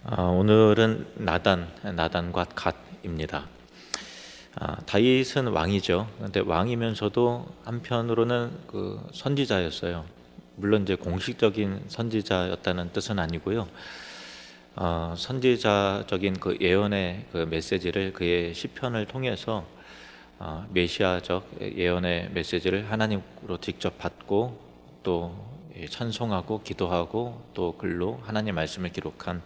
오늘은 나단과 갓입니다. 다윗은 왕이죠. 근데 왕이면서도 한편으로는 그 선지자였어요. 물론 이제 공식적인 선지자였다는 뜻은 아니고요. 선지자적인 그 예언의 그 메시지를 그의 시편을 통해서 메시아적 예언의 메시지를 하나님으로 직접 받고 또 찬송하고 기도하고 또 글로 하나님 말씀을 기록한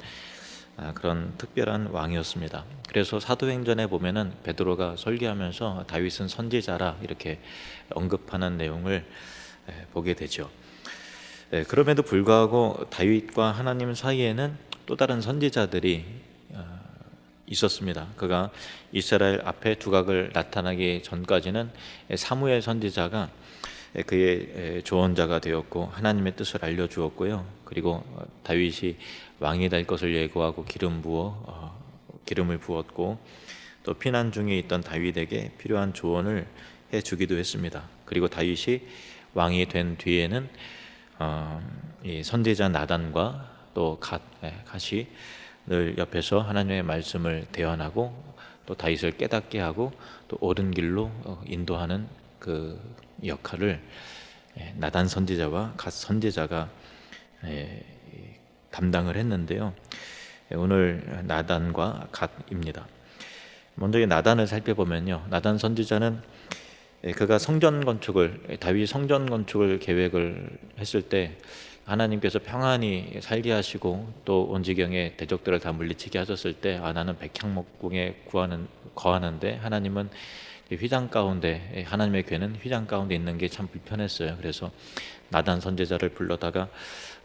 그런 특별한 왕이었습니다. 그래서 사도행전에 보면은 베드로가 설교하면서 다윗은 선지자라 이렇게 언급하는 내용을 보게 되죠. 그럼에도 불구하고 다윗과 하나님 사이에는 또 다른 선지자들이 있었습니다. 그가 이스라엘 앞에 두각을 나타나기 전까지는 사무엘 선지자가 그의 조언자가 되었고 하나님의 뜻을 알려주었고요. 그리고 다윗이 왕이 될 것을 예고하고 기름을 부었고 또 피난 중에 있던 다윗에게 필요한 조언을 해주기도 했습니다. 그리고 다윗이 왕이 된 뒤에는 이 선지자 나단과 또 갓이 늘 옆에서 하나님의 말씀을 대언하고 또 다윗을 깨닫게 하고 또 옳은 길로 인도하는 그 역할을 나단 선지자와 갓 선지자가 담당을 했는데요. 오늘 나단과 갓입니다. 먼저 이 나단을 살펴보면요, 나단 선지자는 그가 다윗 성전 건축을 계획을 했을 때 하나님께서 평안히 살게 하시고 또 온 지경의 대적들을 다 물리치게 하셨을 때 나는 백향목궁에 거하는데 하나님은 휘장 가운데, 하나님의 궤는 휘장 가운데 있는 게 참 불편했어요. 그래서 나단 선지자를 불러다가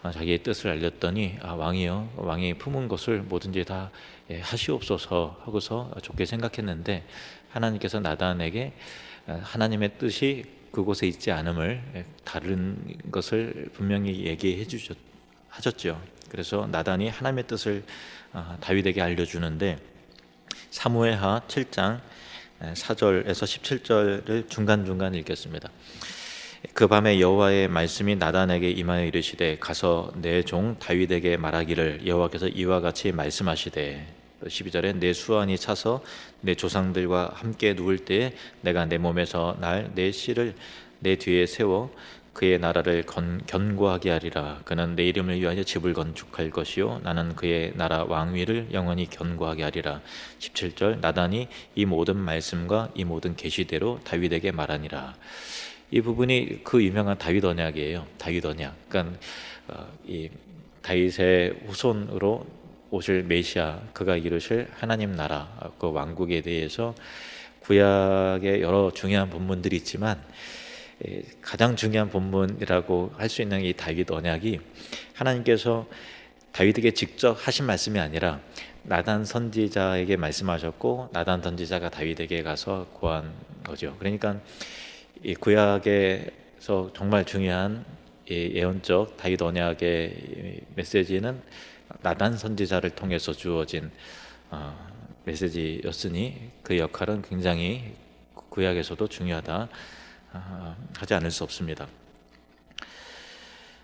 자기의 뜻을 알렸더니 왕이여, 왕이 품은 것을 뭐든지 다 하시옵소서 하고서 좋게 생각했는데 하나님께서 나단에게 하나님의 뜻이 그곳에 있지 않음을, 다른 것을 분명히 얘기해 하셨죠. 그래서 나단이 하나님의 뜻을 다윗에게 알려주는데 사무엘하 7장 4절에서 17절을 중간중간 읽겠습니다. 그 밤에 여호와의 말씀이 나단에게 임하여 이르시되 가서 내 종 다윗에게 말하기를 여호와께서 이와 같이 말씀하시되 12절에 내 수완이 차서 내 조상들과 함께 누울 때에 내가 내 몸에서 날 내 씨를 내 뒤에 세워 그의 나라를 견고하게 하리라. 그는 내 이름을 위하여 집을 건축할 것이요 나는 그의 나라 왕위를 영원히 견고하게 하리라. 17절 나단이 이 모든 말씀과 이 모든 계시대로 다윗에게 말하니라. 이 부분이 그 유명한 다윗 언약이에요. 다윗 언약. 그러니까 이 다윗의 후손으로 오실 메시아, 그가 이루실 하나님 나라, 그 왕국에 대해서 구약의 여러 중요한 본문들이 있지만 가장 중요한 본문이라고 할 수 있는 이 다윗 언약이 하나님께서 다윗에게 직접 하신 말씀이 아니라 나단 선지자에게 말씀하셨고 나단 선지자가 다윗에게 가서 구한 거죠. 그러니까 이 구약에서 정말 중요한 예언적 다윗 언약의 메시지는 나단 선지자를 통해서 주어진 메시지였으니 그 역할은 굉장히 구약에서도 중요하다 하지 않을 수 없습니다.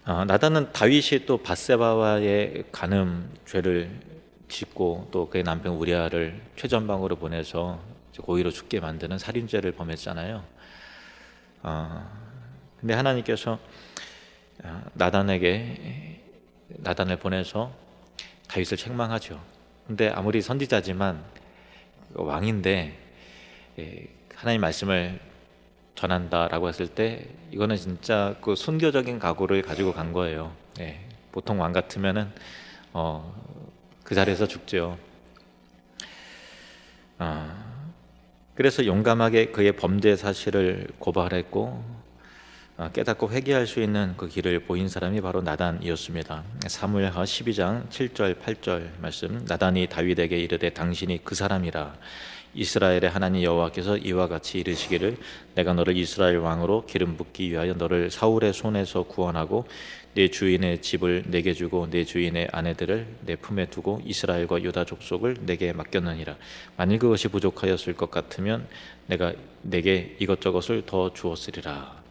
나단은 다윗이 또 밧세바와의 간음 죄를 짓고 또 그의 남편 우리아를 최전방으로 보내서 고의로 죽게 만드는 살인죄를 범했잖아요. 근데 하나님께서 나단을 보내서 다윗을 책망하죠. 근데 아무리 선지자지만 왕인데 하나님 말씀을 전한다라고 했을 때 이거는 진짜 그 순교적인 각오를 가지고 간 거예요. 보통 왕 같으면은 그 자리에서 죽죠. 그래서 용감하게 그의 범죄 사실을 고발했고 깨닫고 회개할 수 있는 그 길을 보인 사람이 바로 나단이었습니다. 사무엘하 12장 7절 8절 말씀, 나단이 다윗에게 이르되 당신이 그 사람이라. 이스라엘의 하나님 여호와께서 이와 같이 이르시기를 내가 너를 이스라엘 왕으로 기름 붓기 위하여 너를 사울의 손에서 구원하고 내 주인의 집을 내게 주고 내 주인의 아내들을 내 품에 두고 이스라엘과 유다 족속을 내게 맡겼느니라. 만일 그것이 부족하였을 것 같으면 내가 내게 이것저것을 더 주었으리라.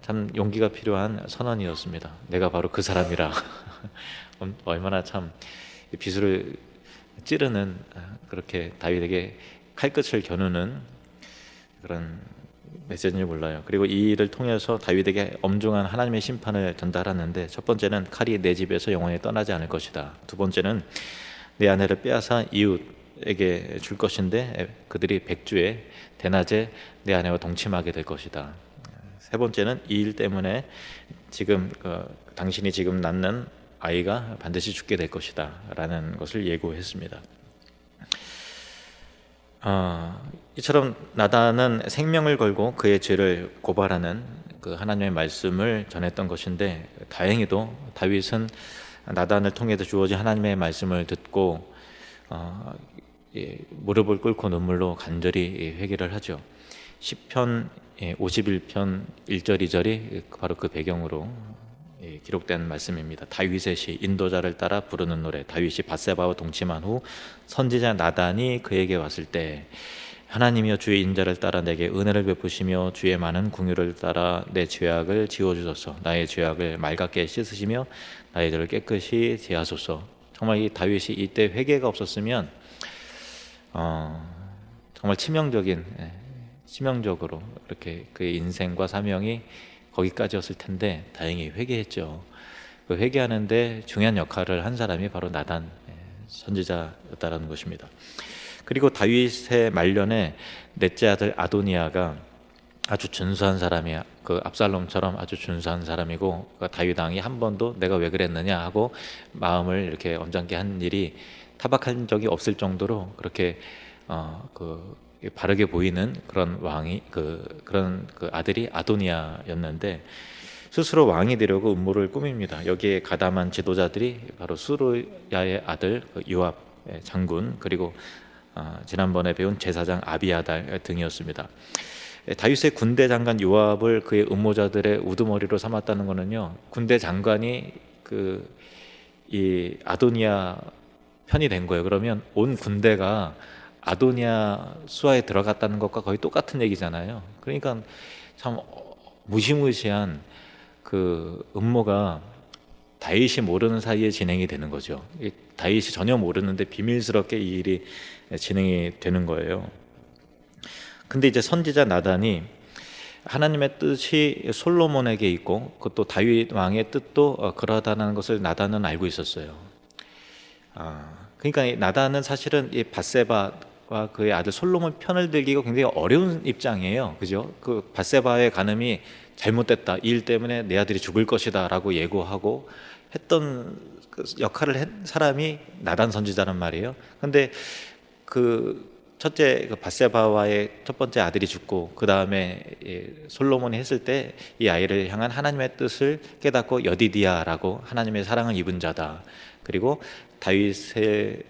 참 용기가 필요한 선언이었습니다. 내가 바로 그 사람이라. 얼마나 참 비수를 찌르는 그렇게 다윗에게 칼끝을 겨누는 그런 메시지인지 몰라요. 그리고 이 일을 통해서 다윗에게 엄중한 하나님의 심판을 전달하는데, 첫 번째는 칼이 내 집에서 영원히 떠나지 않을 것이다. 두 번째는 내 아내를 빼앗아 이웃에게 줄 것인데 그들이 백주에 대낮에 내 아내와 동침하게 될 것이다. 세 번째는 이 일 때문에 지금 당신이 지금 낳는 아이가 반드시 죽게 될 것이다 라는 것을 예고했습니다. 이처럼 나단은 생명을 걸고 그의 죄를 고발하는 그 하나님의 말씀을 전했던 것인데, 다행히도 다윗은 나단을 통해서 주어진 하나님의 말씀을 듣고 무릎을 꿇고 눈물로 간절히 회개를 하죠. 시편 51편 1절 2절이 바로 그 배경으로 기록된 말씀입니다. 다윗의 시, 인도자를 따라 부르는 노래. 다윗이 밧세바와 동침한 후 선지자 나단이 그에게 왔을 때, 하나님이여 주의 인자를 따라 내게 은혜를 베푸시며 주의 많은 긍휼을 따라 내 죄악을 지워주소서. 나의 죄악을 맑게 씻으시며 나의 죄를 깨끗이 제하소서. 정말 이 다윗이 이때 회개가 없었으면 정말 치명적으로 이렇게 그의 인생과 사명이 거기까지였을 텐데, 다행히 회개했죠. 그 회개하는데 중요한 역할을 한 사람이 바로 나단 선지자였다라는 것입니다. 그리고 다윗의 말년에 넷째 아들 아도니아가 아주 준수한 사람이야. 그 압살롬처럼 아주 준수한 사람이고, 그 다윗 왕이 한 번도 내가 왜 그랬느냐 하고 마음을 이렇게 언짢게 한 일이 타박한 적이 없을 정도로 그렇게 바르게 보이는 그런 왕이 그런 아들이 아도니아였는데, 스스로 왕이 되려고 음모를 꾸밉니다. 여기에 가담한 지도자들이 바로 수르야의 아들 요압 장군, 그리고 지난번에 배운 제사장 아비아달 등이었습니다. 다윗의 군대 장관 요압을 그의 음모자들의 우두머리로 삼았다는 것은요, 군대 장관이 이 아도니아 편이 된 거예요. 그러면 온 군대가 아도니아 수하에 들어갔다는 것과 거의 똑같은 얘기잖아요. 그러니까 참 무시무시한 그 음모가 다윗이 모르는 사이에 진행이 되는 거죠. 다윗이 전혀 모르는데 비밀스럽게 이 일이 진행이 되는 거예요. 근데 이제 선지자 나단이 하나님의 뜻이 솔로몬에게 있고 그것도 다윗 왕의 뜻도 그러하다는 것을 나단은 알고 있었어요. 그러니까 나단은 사실은 이 밧세바와 그의 아들 솔로몬 편을 들기가 굉장히 어려운 입장이에요. 그죠? 그 밧세바의 간음이 잘못됐다, 이 일 때문에 내 아들이 죽을 것이다 라고 예고하고 했던 그 역할을 한 사람이 나단 선지자란 말이에요. 근데 첫째 밧세바와의 첫 번째 아들이 죽고 그 다음에 솔로몬이 했을 때 이 아이를 향한 하나님의 뜻을 깨닫고 여디디아라고 하나님의 사랑을 입은 자다. 그리고 다윗의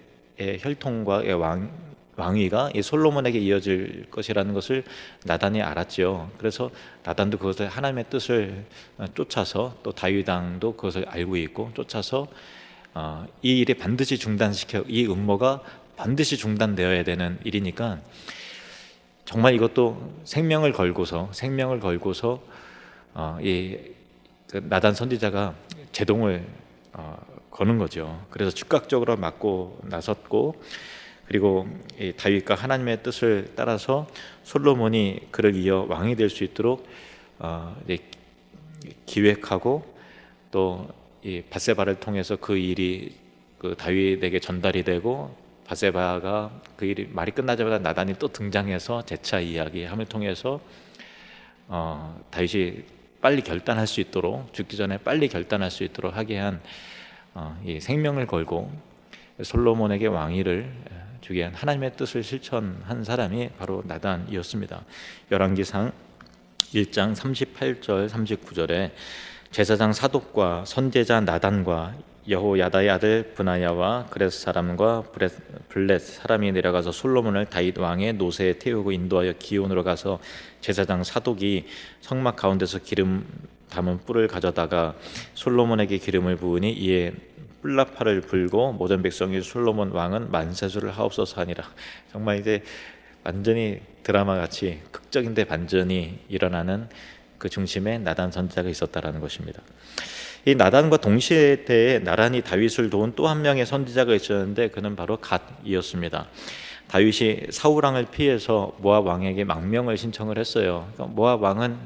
혈통과 왕위가 이 솔로몬에게 이어질 것이라는 것을 나단이 알았죠. 그래서 나단도 그것을 하나님의 뜻을 쫓아서, 또 다윗 왕도 그것을 알고 있고 쫓아서 이 일이 반드시 중단시켜, 이 음모가 반드시 중단되어야 되는 일이니까 정말 이것도 생명을 걸고서 나단 선지자가 제동을 거는 거죠. 그래서 즉각적으로 맞고 나섰고, 그리고 다윗과 하나님의 뜻을 따라서 솔로몬이 그를 이어 왕이 될 수 있도록 기획하고, 또 이 밧세바를 통해서 그 일이 다윗에게 전달이 되고, 밧세바가 그 일이 말이 끝나자마자 나단이 또 등장해서 재차 이야기함을 통해서 다윗이 빨리 결단할 수 있도록, 죽기 전에 빨리 결단할 수 있도록 하게 한 이 생명을 걸고 솔로몬에게 왕위를 주게 한 하나님의 뜻을 실천한 사람이 바로 나단이었습니다. 열왕기상 1장 38절 39절에 제사장 사독과 선제자 나단과 여호야다의 아들 브나야와 그렛 사람과 블렛 사람이 내려가서 솔로몬을 다윗 왕의 노새에 태우고 인도하여 기온으로 가서 제사장 사독이 성막 가운데서 기름 담은 뿔을 가져다가 솔로몬에게 기름을 부으니 이에 뿔나팔을 불고 모든 백성이 솔로몬 왕은 만세수를 하옵소서 하니라. 정말 이제 완전히 드라마같이 극적인데 반전이 일어나는 그 중심에 나단 선지자가 있었다라는 것입니다. 이 나단과 동시대에 나란히 다윗을 도운 또 한 명의 선지자가 있었는데 그는 바로 갓이었습니다. 다윗이 사울 왕을 피해서 모압 왕에게 망명을 신청을 했어요. 그러니까 모압 왕은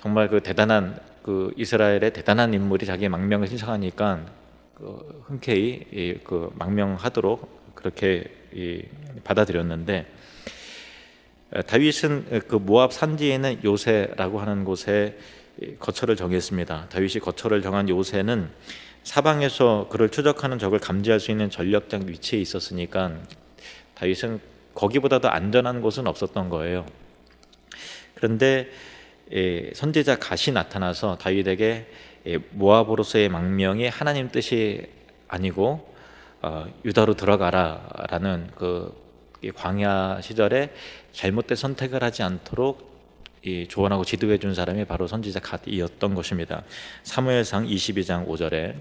정말 그 대단한 그 이스라엘의 대단한 인물이 자기 망명을 신청하니까 흔쾌히 그 망명하도록 그렇게 받아들였는데, 다윗은 그 모압 산지에 있는 요새라고 하는 곳에 거처를 정했습니다. 다윗이 거처를 정한 요새는 사방에서 그를 추적하는 적을 감지할 수 있는 전력적 위치에 있었으니까 다윗은 거기보다도 안전한 곳은 없었던 거예요. 그런데 선지자 갓이 나타나서 다윗에게 모압으로서의 망명이 하나님 뜻이 아니고 유다로 들어가라라는 그 광야 시절에 잘못된 선택을 하지 않도록 조언하고 지도해 준 사람이 바로 선지자 갓이었던 것입니다. 사무엘상 22장 5절에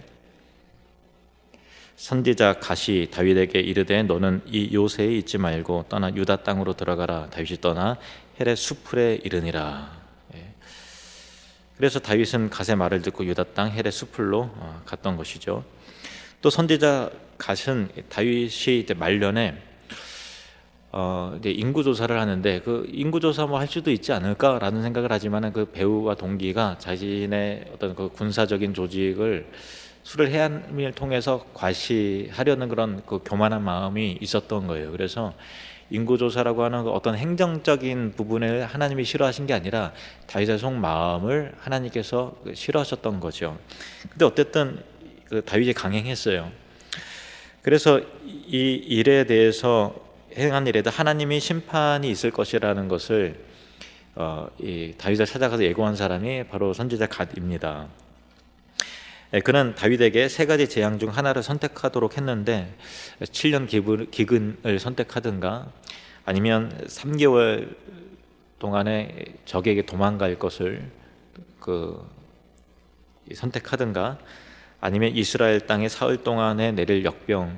선지자 갓이 다윗에게 이르되 너는 이 요새에 있지 말고 떠나 유다 땅으로 들어가라. 다윗이 떠나 헬의 수풀에 이르니라. 그래서 다윗은 갓의 말을 듣고 유다 땅 헬의 수풀로 갔던 것이죠. 또 선지자 갓은 다윗이 이제 말년에 이제 인구 조사를 하는데 그 인구 조사 뭐 할 수도 있지 않을까라는 생각을 하지만은 그 배우와 동기가 자신의 어떤 그 군사적인 조직을 수를 해안을 통해서 과시하려는 그런 그 교만한 마음이 있었던 거예요. 그래서 인구조사라고 하는 어떤 행정적인 부분을 하나님이 싫어하신 게 아니라 다윗의 속마음을 하나님께서 싫어하셨던 거죠. 근데 어쨌든 그 다윗이 강행했어요. 그래서 이 일에 대해서 행한 일에도 하나님이 심판이 있을 것이라는 것을 이 다윗을 찾아가서 예고한 사람이 바로 선지자 갓입니다. 그는 다윗에게 세 가지 재앙 중 하나를 선택하도록 했는데 7년 기근을 선택하든가 아니면 3개월 동안에 적에게 도망갈 것을 선택하든가 아니면 이스라엘 땅에 사흘 동안에 내릴 역병을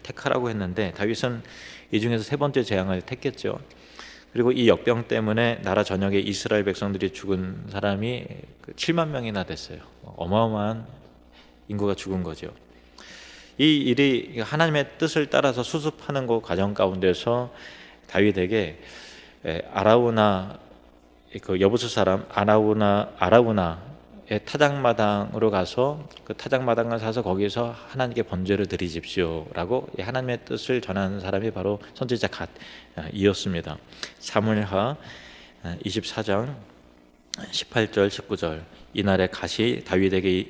택하라고 했는데 다윗은 이 중에서 세 번째 재앙을 택했죠. 그리고 이 역병 때문에 나라 전역에 이스라엘 백성들이 죽은 사람이 7만 명이나 됐어요. 어마어마한 인구가 죽은 거죠. 이 일이 하나님의 뜻을 따라서 수습하는 그 과정 가운데서 다윗에게 아라우나 그 여부스 사람 아라우나의 타작마당으로 가서 그 타작마당을 사서 거기서 하나님께 번제를 드리십시오라고 하나님의 뜻을 전하는 사람이 바로 선지자 갓이었습니다. 사무엘하 24장 18절 19절 이날에 갓이 다윗에게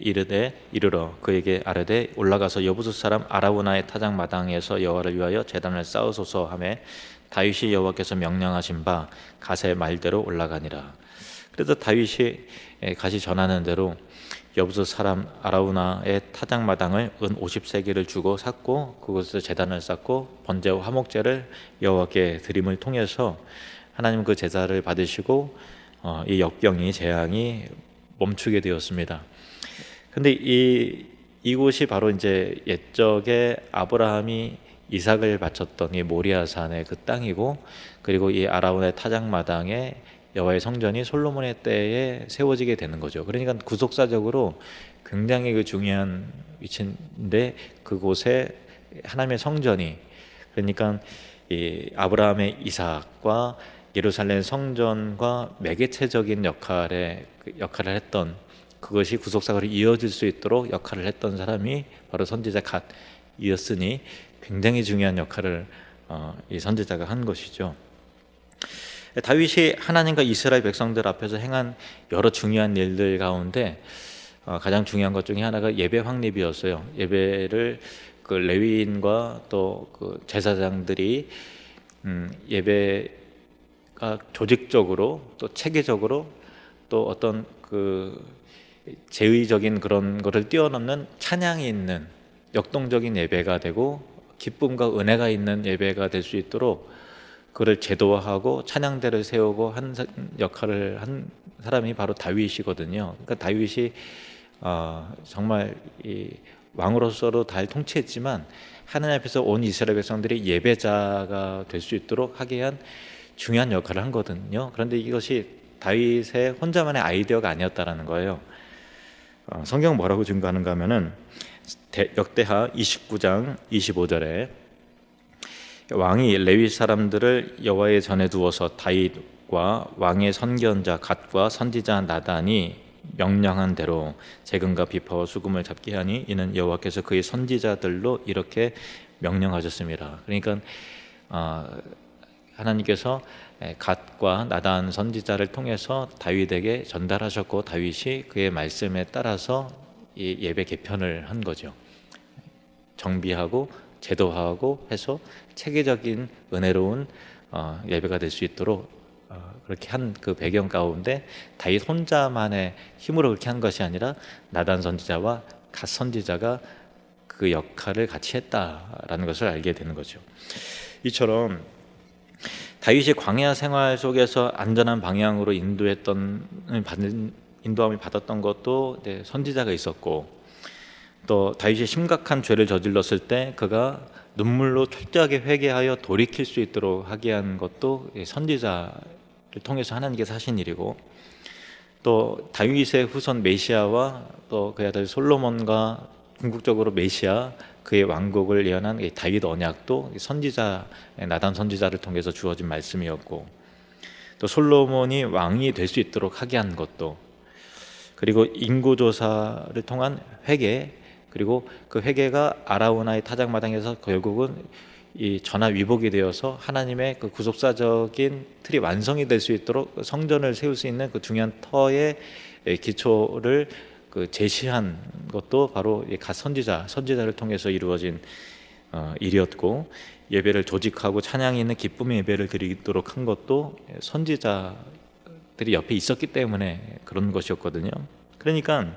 이르러 그에게 아뢰되 올라가서 여부스 사람 아라우나의 타작마당에서 여호와를 위하여 제단을 쌓으소서 하매 다윗이 여호와께서 명령하신 바 갓의 말대로 올라가니라. 그래서 다윗이 갓이 전하는 대로 여부스 사람 아라우나의 타작마당을 은 50세겔을 주고 샀고 그곳에서 제단을 쌓고 번제와 화목제를 여호와께 드림을 통해서 하나님 그 제사를 받으시고 이 역병이 재앙이 멈추게 되었습니다. 근데 이곳이 바로 이제 옛적에 아브라함이 이삭을 바쳤던 이 모리아산의 그 땅이고, 그리고 이 아라운의 타작마당에 여호와의 성전이 솔로몬의 때에 세워지게 되는 거죠. 그러니까 구속사적으로 굉장히 그 중요한 위치인데 그곳에 하나님의 성전이, 그러니까 이 아브라함의 이삭과 예루살렘 성전과 매개체적인 역할을 했던, 그것이 구속사적으로 이어질 수 있도록 역할을 했던 사람이 바로 선지자 갓이었으니 굉장히 중요한 역할을 이 선지자가 한 것이죠. 다윗이 하나님과 이스라엘 백성들 앞에서 행한 여러 중요한 일들 가운데 가장 중요한 것 중에 하나가 예배 확립이었어요. 예배를 그 레위인과 또 그 제사장들이 예배가 조직적으로 또 체계적으로 또 어떤 그 제의적인 그런 것을 뛰어넘는 찬양이 있는 역동적인 예배가 되고 기쁨과 은혜가 있는 예배가 될 수 있도록 그를 제도화하고 찬양대를 세우고 한 역할을 한 사람이 바로 다윗이거든요. 그러니까 다윗이 정말 이 왕으로서도 다 통치했지만 하나님 앞에서 온 이스라엘 백성들이 예배자가 될 수 있도록 하게 한 중요한 역할을 한 거거든요. 그런데 이것이 다윗의 혼자만의 아이디어가 아니었다라는 거예요. 성경 뭐라고 증거하는가 하면은 역대하 29장 25절에 왕이 레위 사람들을 여호와의 전에 두어서 다윗과 왕의 선견자 갓과 선지자 나단이 명령한 대로 재금과 비파와 수금을 잡게 하니 이는 여호와께서 그의 선지자들로 이렇게 명령하셨습니다. 그러니까 하나님께서 갓과 나단 선지자를 통해서 다윗에게 전달하셨고 다윗이 그의 말씀에 따라서 이 예배 개편을 한 거죠. 정비하고 제도화하고 해서 체계적인 은혜로운 예배가 될 수 있도록 그렇게 한 그 배경 가운데 다윗 혼자만의 힘으로 그렇게 한 것이 아니라 나단 선지자와 갓 선지자가 그 역할을 같이 했다라는 것을 알게 되는 거죠. 이처럼 다윗이 광야 생활 속에서 안전한 방향으로 인도함을 받았던 것도 선지자가 있었고, 또 다윗이 심각한 죄를 저질렀을 때 그가 눈물로 철저하게 회개하여 돌이킬 수 있도록 하게 한 것도 선지자를 통해서 하나님께서 하신 일이고, 또 다윗의 후손 메시아와 또 그의 아들 솔로몬과 궁극적으로 메시아 그의 왕국을 예언한 다윗 언약도 선지자 나단 선지자를 통해서 주어진 말씀이었고, 또 솔로몬이 왕이 될 수 있도록 하게 한 것도, 그리고 인구조사를 통한 회개, 그리고 그 회개가 아라우나의 타작마당에서 결국은 이 전화위복이 되어서 하나님의 그 구속사적인 틀이 완성이 될 수 있도록 성전을 세울 수 있는 그 중요한 터의 기초를 제시한 것도 바로 갓 선지자를 통해서 이루어진 일이었고, 예배를 조직하고 찬양이 있는 기쁨의 예배를 드리도록 한 것도 선지자들이 옆에 있었기 때문에 그런 것이었거든요. 그러니까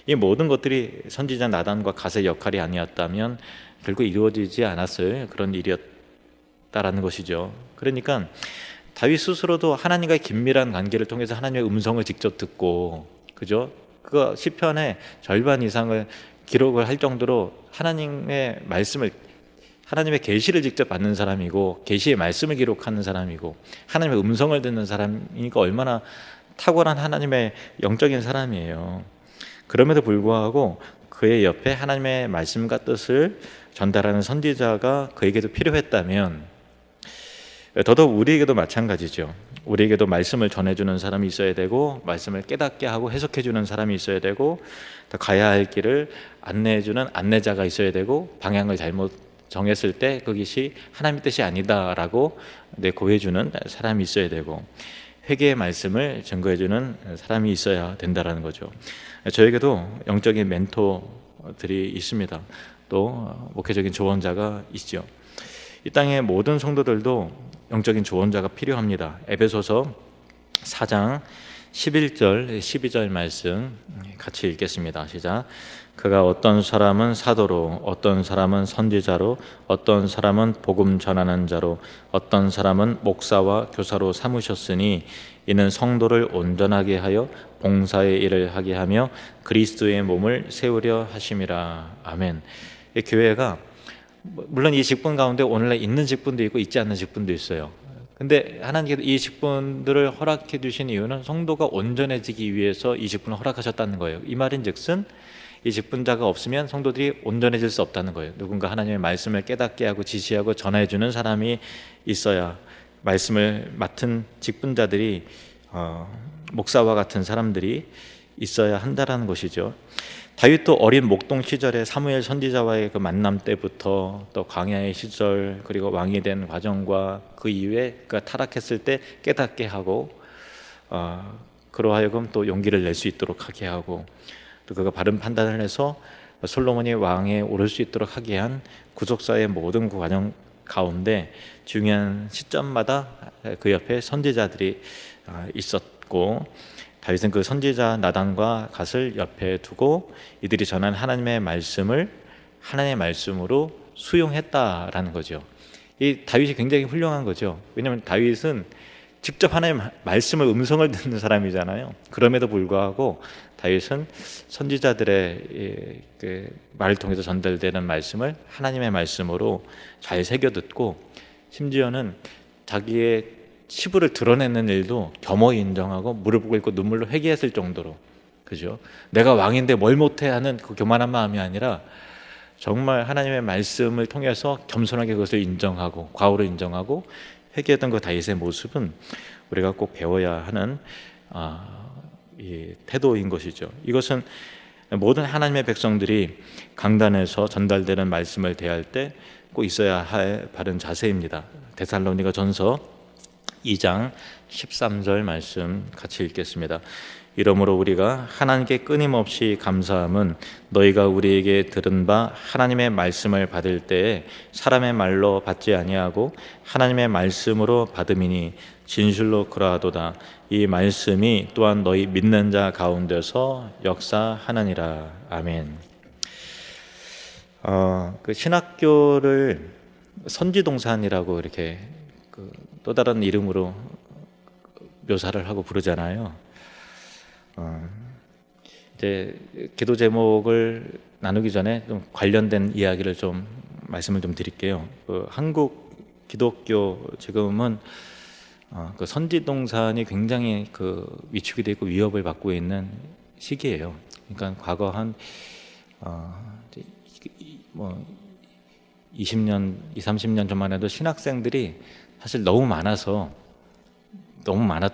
이 모든 것들이 선지자 나단과 갓의 역할이 아니었다면 결국 이루어지지 않았을 그런 일이었다라는 것이죠. 그러니까 다윗 스스로도 하나님과의 긴밀한 관계를 통해서 하나님의 음성을 직접 듣고, 그죠? 그 시편의 절반 이상을 기록을 할 정도로 하나님의 말씀을, 하나님의 계시를 직접 받는 사람이고, 계시의 말씀을 기록하는 사람이고, 하나님의 음성을 듣는 사람이니까 얼마나 탁월한 하나님의 영적인 사람이에요. 그럼에도 불구하고 그의 옆에 하나님의 말씀과 뜻을 전달하는 선지자가 그에게도 필요했다면, 더더욱 우리에게도 마찬가지죠. 우리에게도 말씀을 전해주는 사람이 있어야 되고, 말씀을 깨닫게 하고 해석해주는 사람이 있어야 되고, 또 가야 할 길을 안내해주는 안내자가 있어야 되고, 방향을 잘못 정했을 때 그것이 하나님의 뜻이 아니다라고 고해주는 사람이 있어야 되고, 회개의 말씀을 증거해주는 사람이 있어야 된다라는 거죠. 저에게도 영적인 멘토들이 있습니다. 또 목회적인 조언자가 있죠. 이 땅의 모든 성도들도 영적인 조언자가 필요합니다. 에베소서 4장 11절 12절 말씀 같이 읽겠습니다. 시작. 그가 어떤 사람은 사도로, 어떤 사람은 선지자로, 어떤 사람은 복음 전하는 자로, 어떤 사람은 목사와 교사로 삼으셨으니 이는 성도를 온전하게 하여 봉사의 일을 하게 하며 그리스도의 몸을 세우려 하심이라. 아멘. 이 교회가 물론 이 직분 가운데 오늘날 있는 직분도 있고 있지 않는 직분도 있어요. 근데 하나님께서 이 직분들을 허락해 주신 이유는 성도가 온전해지기 위해서 이 직분을 허락하셨다는 거예요. 이 말인즉슨 이 직분자가 없으면 성도들이 온전해질 수 없다는 거예요. 누군가 하나님의 말씀을 깨닫게 하고 지시하고 전해 주는 사람이 있어야, 말씀을 맡은 직분자들이 목사와 같은 사람들이 있어야 한다라는 것이죠. 다윗도 어린 목동 시절에 사무엘 선지자와의 그 만남 때부터, 또 광야의 시절, 그리고 왕이 된 과정과 그 이후에 그가 타락했을 때 깨닫게 하고, 그로 하여금 또 용기를 낼 수 있도록 하게 하고, 또 그가 바른 판단을 해서 솔로몬이 왕에 오를 수 있도록 하게 한 구속사의 모든 그 과정 가운데 중요한 시점마다 그 옆에 선지자들이 있었고, 다윗은 그 선지자 나단과 갓을 옆에 두고 이들이 전한 하나님의 말씀을 하나님의 말씀으로 수용했다라는 거죠. 이 다윗이 굉장히 훌륭한 거죠. 왜냐하면 다윗은 직접 하나님의 말씀을 음성을 듣는 사람이잖아요. 그럼에도 불구하고 다윗은 선지자들의 그 말을 통해서 전달되는 말씀을 하나님의 말씀으로 잘 새겨 듣고, 심지어는 자기의 치부를 드러내는 일도 겸허히 인정하고 무릎 꿇고 눈물로 회개했을 정도로, 그죠? 내가 왕인데 뭘 못해 하는 그 교만한 마음이 아니라 정말 하나님의 말씀을 통해서 겸손하게 그것을 인정하고 과오를 인정하고 회개했던 그 다윗의 모습은 우리가 꼭 배워야 하는 이 태도인 것이죠. 이것은 모든 하나님의 백성들이 강단에서 전달되는 말씀을 대할 때 꼭 있어야 할 바른 자세입니다. 데살로니가 전서 2장 13절 말씀 같이 읽겠습니다. 이러므로 우리가 하나님께 끊임없이 감사함은 너희가 우리에게 들은 바 하나님의 말씀을 받을 때에 사람의 말로 받지 아니하고 하나님의 말씀으로 받음이니 진실로 그러하도다. 이 말씀이 또한 너희 믿는 자 가운데서 역사하느니라. 아멘. 그 신학교를 선지동산이라고 이렇게 또 다른 이름으로 묘사를 하고 부르잖아요. 이제 기도 제목을 나누기 전에 좀 관련된 이야기를 좀 말씀을 좀 드릴게요. 한국 기독교 지금은 그 선지동산이 굉장히 위축이 되고 위협을 받고 있는 시기예요. 그러니까 과거 한 20년, 30년 전만 해도 신학생들이 사실 너무 많았던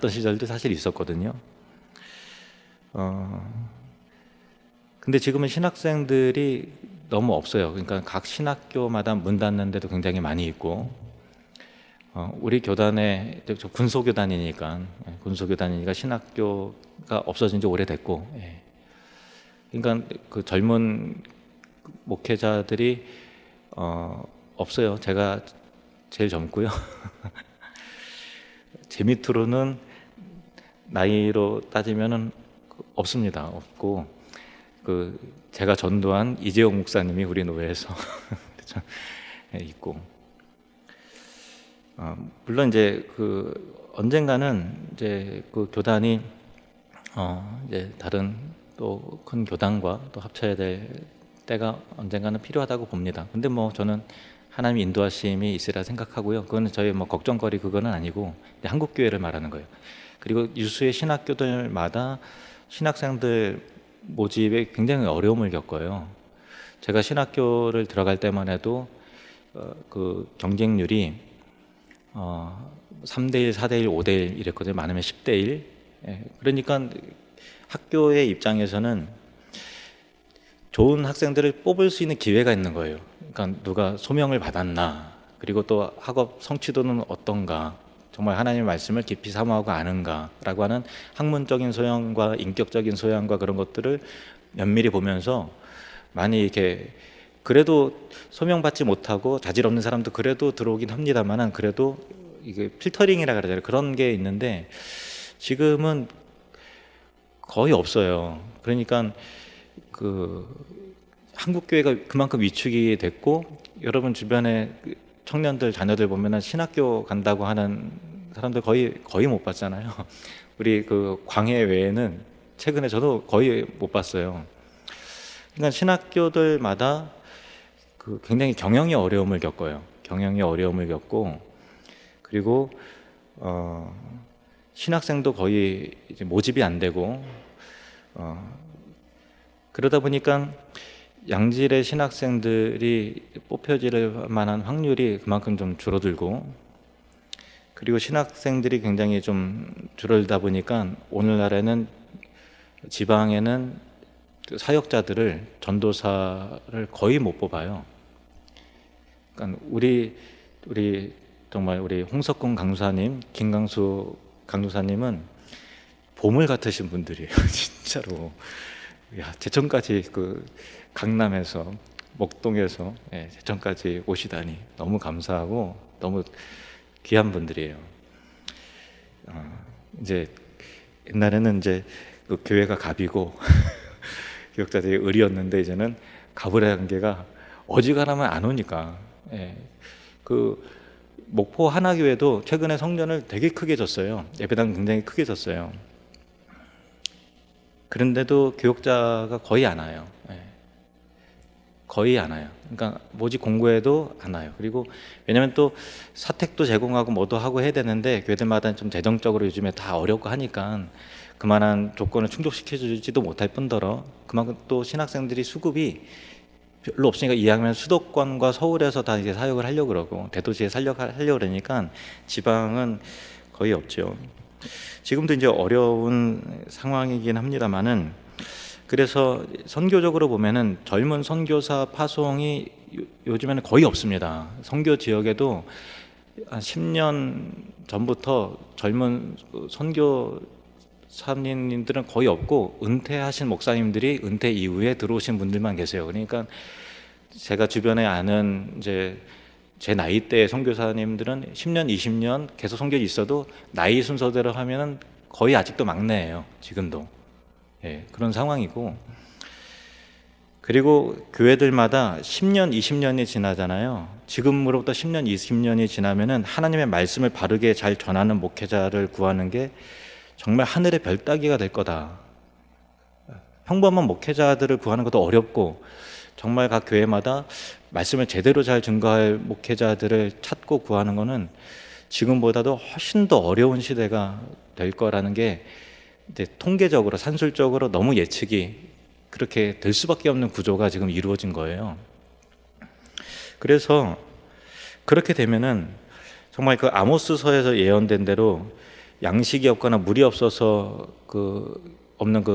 시절도 사실 있었거든요. 근데 지금은 신학생들이 너무 없어요. 그러니까 각 신학교마다 문 닫는 데도 굉장히 많이 있고, 우리 교단에 군소교단이니까 신학교가 없어진 지 오래됐고, 그러니까 그 젊은 목회자들이 없어요. 제가 제일 젊고요. 제 밑으로는 나이로 따지면은 없습니다. 없고 제가 전도한 이재용 목사님이 우리 노회에서 있고, 물론 이제 언젠가는 이제 그 교단이 이제 다른 또 큰 교단과 또 합쳐야 될 때가 언젠가는 필요하다고 봅니다. 근데 저는 하나님 인도하심이 있으리라 생각하고요. 그거는 저희 걱정거리 그거는 아니고 한국 교회를 말하는 거예요. 그리고 유수의 신학교들마다 신학생들 모집에 굉장히 어려움을 겪어요. 제가 신학교를 들어갈 때만 해도 그 경쟁률이 3대1, 4대1, 5대1 이랬거든요. 많으면 10대1. 그러니까 학교의 입장에서는 좋은 학생들을 뽑을 수 있는 기회가 있는 거예요. 그러니까 누가 소명을 받았나, 그리고 또 학업 성취도는 어떤가, 정말 하나님의 말씀을 깊이 사모하고 아는가라고 하는 학문적인 소양과 인격적인 소양과 그런 것들을 면밀히 보면서 많이 이렇게 그래도 소명받지 못하고 자질 없는 사람도 그래도 들어오긴 합니다만은 그래도 이게 필터링이라 그러잖아요. 그런 게 있는데 지금은 거의 없어요. 그러니까 한국 교회가 그만큼 위축이 됐고, 여러분 주변에 청년들 자녀들 보면은 신학교 간다고 하는 사람들 거의 못 봤잖아요. 우리 광해 외에는 최근에 저도 거의 못 봤어요. 그러니까 신학교들마다 굉장히 경영의 어려움을 겪어요. 경영의 어려움을 겪고, 그리고 신학생도 거의 이제 모집이 안 되고, 그러다 보니까 양질의 신학생들이 뽑혀질 만한 확률이 그만큼 좀 줄어들고, 그리고 신학생들이 굉장히 좀 줄어들다 보니까 오늘날에는 지방에는 사역자들을, 전도사를 거의 못 뽑아요. 그러니까 우리 정말 우리 홍석군 강사님, 김강수 강도사님은 보물 같으신 분들이에요. 진짜로. 제천까지 강남에서 목동에서 제천까지 오시다니 너무 감사하고 너무 귀한 분들이에요. 이제 옛날에는 이제 교회가 갑이고 교역자들이 을이었는데 이제는 갑을의 관계가 어지간하면 안 오니까. 목포 하나교회도 최근에 성전을 되게 크게 졌어요. 예배당 굉장히 크게 졌어요. 그런데도 교역자가 거의 안 와요. 거의 안 와요. 그러니까 모집 공고에도 안 와요. 그리고 왜냐하면 또 사택도 제공하고 뭐도 하고 해야 되는데 교회들마다 좀 재정적으로 요즘에 다 어렵고 하니까 그만한 조건을 충족시켜주지도 못할 뿐더러 그만큼 또 신학생들이 수급이 별로 없으니까 2학년 수도권과 서울에서 다 이제 사역을 하려고 그러고 대도시에 하려고 그러니까 지방은 거의 없죠. 지금도 이제 어려운 상황이긴 합니다만은 그래서 선교적으로 보면은 젊은 선교사 파송이 요즘에는 거의 없습니다. 선교 지역에도 한 10년 전부터 젊은 선교사님들은 거의 없고 은퇴하신 목사님들이 은퇴 이후에 들어오신 분들만 계세요. 그러니까 제가 주변에 아는 이제 제 나이대의 선교사님들은 10년, 20년 계속 선교에 있어도 나이 순서대로 하면은 거의 아직도 막내예요. 지금도. 예, 그런 상황이고, 그리고 교회들마다 10년, 20년이 지나잖아요. 지금으로부터 10년, 20년이 지나면은 하나님의 말씀을 바르게 잘 전하는 목회자를 구하는 게 정말 하늘의 별 따기가 될 거다. 평범한 목회자들을 구하는 것도 어렵고 정말 각 교회마다 말씀을 제대로 잘 증거할 목회자들을 찾고 구하는 것은 지금보다도 훨씬 더 어려운 시대가 될 거라는 게 이제 통계적으로 산술적으로 너무 예측이 그렇게 될 수밖에 없는 구조가 지금 이루어진 거예요. 그래서 그렇게 되면은 정말 그 아모스서에서 예언된 대로 양식이 없거나 물이 없어서 없는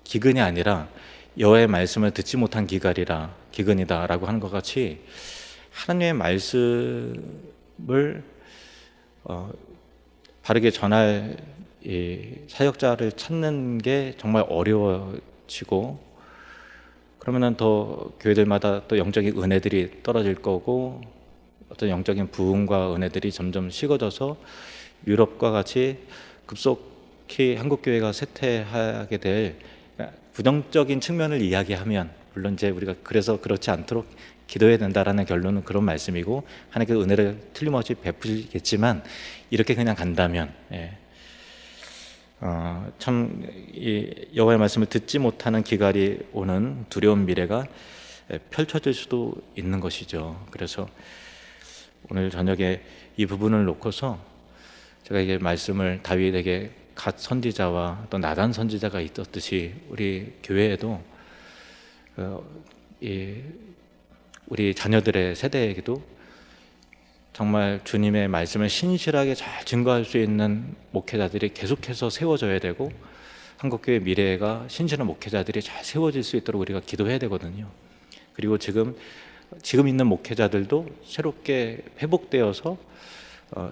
기근이 아니라 여호와의 말씀을 듣지 못한 기근이다라고 하는 것 같이 하나님의 말씀을 바르게 전할 이 사역자를 찾는 게 정말 어려워지고 그러면은 더 교회들마다 또 영적인 은혜들이 떨어질 거고 어떤 영적인 부흥과 은혜들이 점점 식어져서 유럽과 같이 급속히 한국 교회가 쇠퇴하게 될 부정적인 측면을 이야기하면 물론 이제 우리가 그래서 그렇지 않도록 기도해야 된다라는 결론은 그런 말씀이고 하나님께서 은혜를 틀림없이 베푸시겠지만 이렇게 그냥 간다면 참 여호와의 말씀을 듣지 못하는 기갈이 오는 두려운 미래가 펼쳐질 수도 있는 것이죠. 그래서 오늘 저녁에 이 부분을 놓고서 제가 이게 말씀을 다윗에게 갓 선지자와 또 나단 선지자가 있었듯이 우리 교회에도 우리 자녀들의 세대에게도 정말 주님의 말씀을 신실하게 잘 증거할 수 있는 목회자들이 계속해서 세워져야 되고 한국교회 미래가 신실한 목회자들이 잘 세워질 수 있도록 우리가 기도해야 되거든요. 그리고 지금 있는 목회자들도 새롭게 회복되어서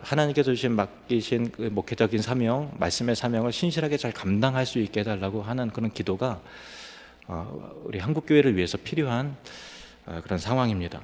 하나님께서 맡기신 그 목회적인 사명, 말씀의 사명을 신실하게 잘 감당할 수 있게 해달라고 하는 그런 기도가 우리 한국교회를 위해서 필요한 그런 상황입니다.